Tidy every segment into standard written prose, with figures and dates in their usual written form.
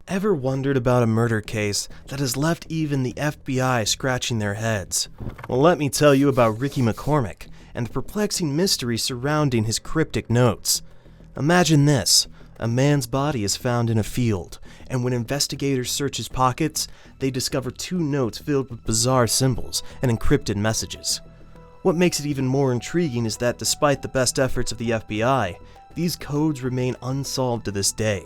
Ever wondered about a murder case that has left even the FBI scratching their heads? Well, let me tell you about Ricky McCormick and the perplexing mystery surrounding his cryptic notes. Imagine this. A man's body is found in a field, and when investigators search his pockets, they discover 2 notes filled with bizarre symbols and encrypted messages. What makes it even more intriguing is that despite the best efforts of the FBI, these codes remain unsolved to this day.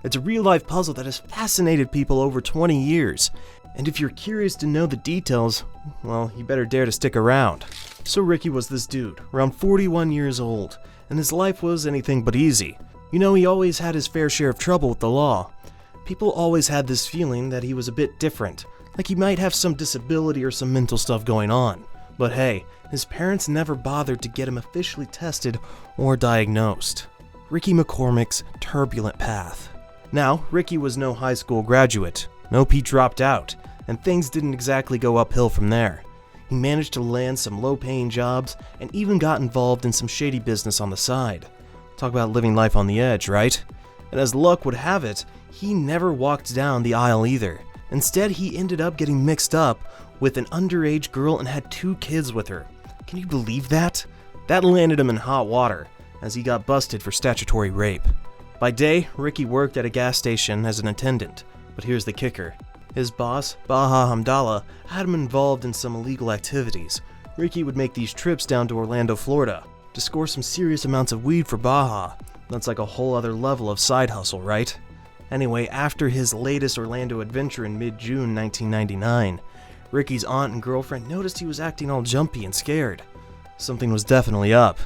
It's a real-life puzzle that has fascinated people over 20 years, and if you're curious to know the details, well, you better dare to stick around. So Ricky was this dude, around 41 years old, and his life was anything but easy. You know, he always had his fair share of trouble with the law. People always had this feeling that he was a bit different, like he might have some disability or some mental stuff going on. But hey, his parents never bothered to get him officially tested or diagnosed. Ricky McCormick's turbulent path. Now, Ricky was no high school graduate. Nope, he dropped out, and things didn't exactly go uphill from there. He managed to land some low-paying jobs and even got involved in some shady business on the side. Talk about living life on the edge, right? And as luck would have it, he never walked down the aisle either. Instead, he ended up getting mixed up with an underage girl and had 2 kids with her. Can you believe that? That landed him in hot water, as he got busted for statutory rape. By day, Ricky worked at a gas station as an attendant, but here's the kicker. His boss, Baha Hamdallah, had him involved in some illegal activities. Ricky would make these trips down to Orlando, Florida, to score some serious amounts of weed for Baha. That's like a whole other level of side hustle, right? Anyway, after his latest Orlando adventure in mid-June 1999, Ricky's aunt and girlfriend noticed he was acting all jumpy and scared. Something was definitely up.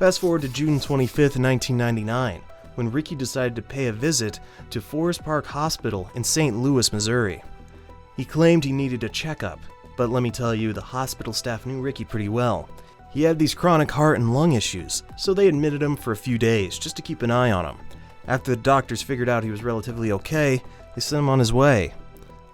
Fast forward to June 25th, 1999. When Ricky decided to pay a visit to Forest Park Hospital in St. Louis, Missouri. He claimed he needed a checkup, but let me tell you, the hospital staff knew Ricky pretty well. He had these chronic heart and lung issues, so they admitted him for a few days just to keep an eye on him. After the doctors figured out he was relatively okay, they sent him on his way.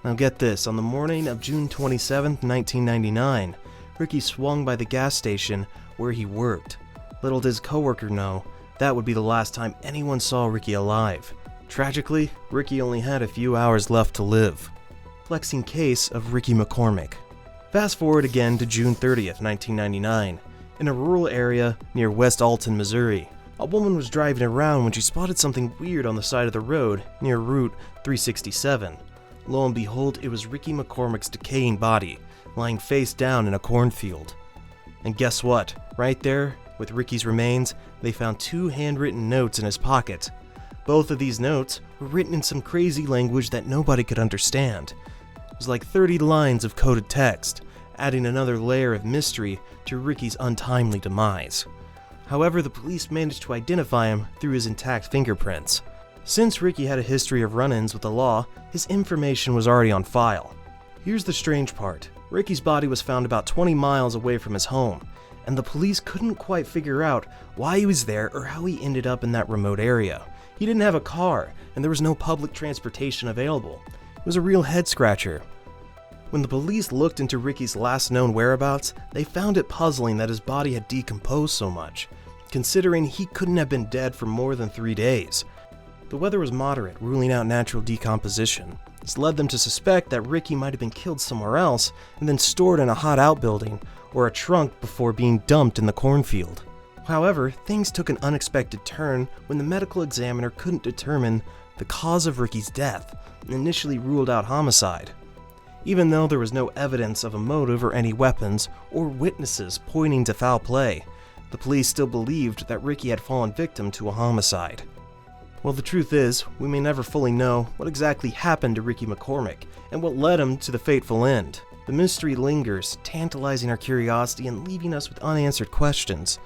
Now get this, on the morning of June 27th, 1999, Ricky swung by the gas station where he worked. Little did his coworker know, that would be the last time anyone saw Ricky alive. Tragically, Ricky only had a few hours left to live. Perplexing case of Ricky McCormick. Fast forward again to June 30th, 1999. In a rural area near West Alton, Missouri, a woman was driving around when she spotted something weird on the side of the road near Route 367. Lo and behold, it was Ricky McCormick's decaying body, lying face down in a cornfield. And guess what? Right there, with Ricky's remains, they found 2 handwritten notes in his pocket. Both of these notes were written in some crazy language that nobody could understand. It was like 30 lines of coded text, adding another layer of mystery to Ricky's untimely demise. However, the police managed to identify him through his intact fingerprints. Since Ricky had a history of run-ins with the law, his information was already on file. Here's the strange part. Ricky's body was found about 20 miles away from his home, and the police couldn't quite figure out why he was there or how he ended up in that remote area. He didn't have a car, and there was no public transportation available. It was a real head-scratcher. When the police looked into Ricky's last known whereabouts, they found it puzzling that his body had decomposed so much, considering he couldn't have been dead for more than 3 days. The weather was moderate, ruling out natural decomposition. This led them to suspect that Ricky might have been killed somewhere else and then stored in a hot outbuilding or a trunk before being dumped in the cornfield. However, things took an unexpected turn when the medical examiner couldn't determine the cause of Ricky's death and initially ruled out homicide. Even though there was no evidence of a motive or any weapons or witnesses pointing to foul play, the police still believed that Ricky had fallen victim to a homicide. Well, the truth is, we may never fully know what exactly happened to Ricky McCormick and what led him to the fateful end. The mystery lingers, tantalizing our curiosity and leaving us with unanswered questions.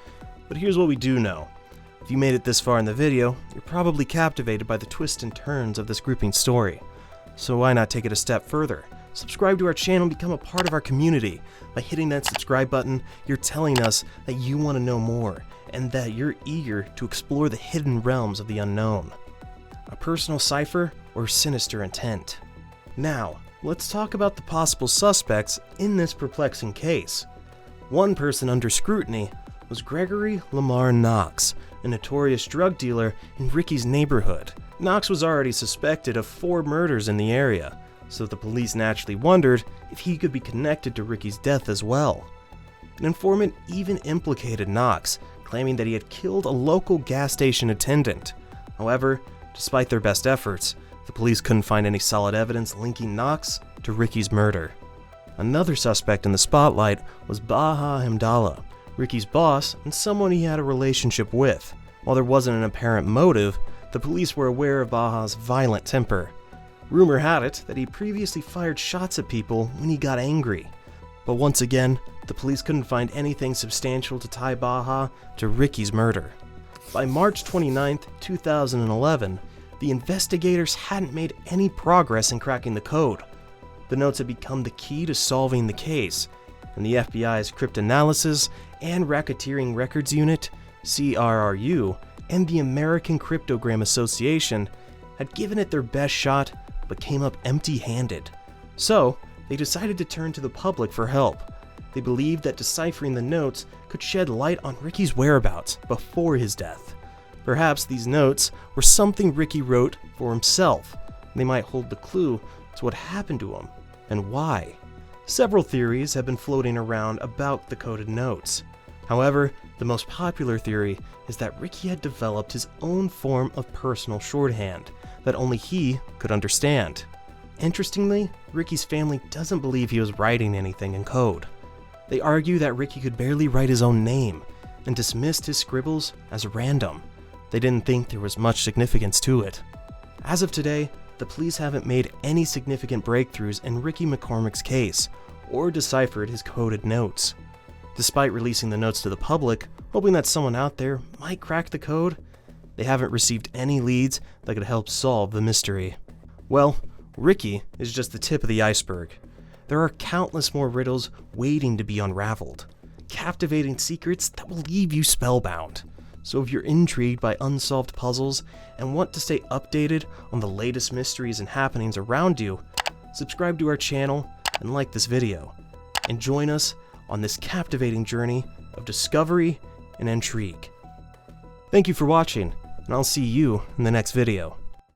But here's what we do know. If you made it this far in the video, you're probably captivated by the twists and turns of this gripping story. So why not take it a step further? Subscribe to our channel and become a part of our community. By hitting that subscribe button, you're telling us that you want to know more and that you're eager to explore the hidden realms of the unknown. A personal cipher or sinister intent? Now, let's talk about the possible suspects in this perplexing case. One person under scrutiny was Gregory Lamar Knox, a notorious drug dealer in Ricky's neighborhood. Knox was already suspected of 4 murders in the area, so the police naturally wondered if he could be connected to Ricky's death as well. An informant even implicated Knox, claiming that he had killed a local gas station attendant. However, despite their best efforts, the police couldn't find any solid evidence linking Knox to Ricky's murder. Another suspect in the spotlight was Baha Hamdallah, Ricky's boss and someone he had a relationship with. While there wasn't an apparent motive, the police were aware of Baha's violent temper. Rumor had it that he previously fired shots at people when he got angry. But once again, the police couldn't find anything substantial to tie Baha to Ricky's murder. By March 29, 2011, the investigators hadn't made any progress in cracking the code. The notes had become the key to solving the case, and the FBI's Cryptanalysis and Racketeering Records Unit, CRRU, and the American Cryptogram Association had given it their best shot but came up empty-handed. So, they decided to turn to the public for help. They believed that deciphering the notes could shed light on Ricky's whereabouts before his death. Perhaps these notes were something Ricky wrote for himself, and they might hold the clue to what happened to him and why. Several theories have been floating around about the coded notes. However, the most popular theory is that Ricky had developed his own form of personal shorthand that only he could understand. Interestingly, Ricky's family doesn't believe he was writing anything in code. They argue that Ricky could barely write his own name and dismissed his scribbles as random. They didn't think there was much significance to it. As of today, the police haven't made any significant breakthroughs in Ricky McCormick's case or deciphered his coded notes. Despite releasing the notes to the public, hoping that someone out there might crack the code, they haven't received any leads that could help solve the mystery. Well, Ricky is just the tip of the iceberg. There are countless more riddles waiting to be unraveled, captivating secrets that will leave you spellbound. So if you're intrigued by unsolved puzzles and want to stay updated on the latest mysteries and happenings around you, subscribe to our channel and like this video, and join us on this captivating journey of discovery and intrigue. Thank you for watching, and I'll see you in the next video.